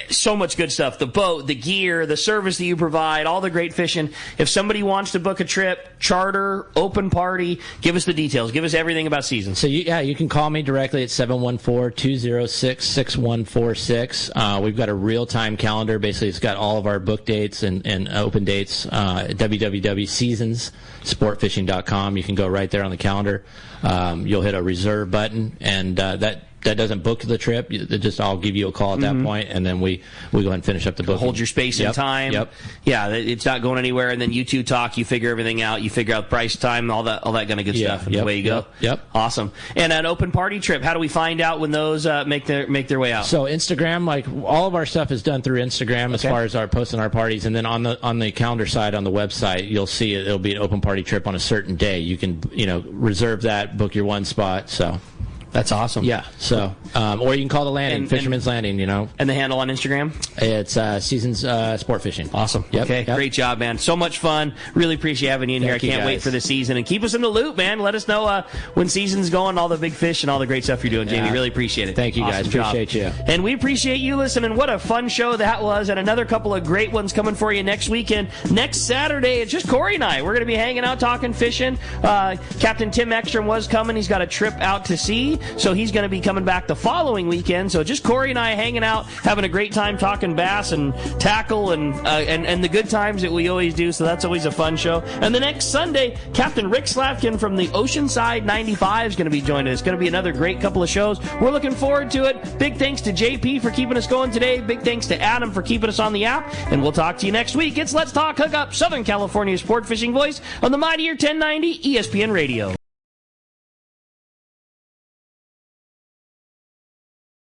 So much good stuff. The boat, the gear, the service that you provide, all the great fishing. If somebody wants to book a trip, charter, open party, give us the details. Give us everything about season. So, you can call me directly at 714-206-6146. We've got a real-time calendar. Basically, it's got all of our book dates and open dates at www.seasonssportfishing.com. You can go right there on the calendar. You'll hit a reserve button, and that doesn't book the trip. I'll give you a call at that point, and then we go ahead and finish up the booking. Hold your space and time. Yep. Yeah, it's not going anywhere, and then you two talk, you figure everything out, you figure out price, time, all that kind of good stuff, and away you go. Yep. Awesome. And an open party trip, how do we find out when those make their way out? So Instagram, like all of our stuff is done through Instagram as far as our posting our parties, and then on the calendar side on the website, you'll see it'll be an open party trip on a certain day. You can reserve that, book your one spot. So. That's awesome. Yeah. So, or you can call the landing, Fisherman's Landing, And the handle on Instagram? It's Seasons Sport Fishing. Awesome. Yep. Okay. Yep. Great job, man. So much fun. Really appreciate having you in here. I can't wait for the season. And keep us in the loop, man. Let us know when season's going, all the big fish and all the great stuff you're doing, Jamie. Really appreciate it. Thank you, guys. Appreciate you. And we appreciate you listening. What a fun show that was. And another couple of great ones coming for you next weekend. Next Saturday, it's just Corey and I. We're going to be hanging out, talking fishing. Captain Tim Ekstrom was coming. He's got a trip out to sea. So he's going to be coming back the following weekend. So just Corey and I hanging out, having a great time talking bass and tackle and the good times that we always do. So that's always a fun show. And the next Sunday, Captain Rick Slavkin from the Oceanside 95 is going to be joining us. It's going to be another great couple of shows. We're looking forward to it. Big thanks to JP for keeping us going today. Big thanks to Adam for keeping us on the app. And we'll talk to you next week. It's Let's Talk Hookup, Southern California's sport fishing voice on the Mightier 1090 ESPN Radio.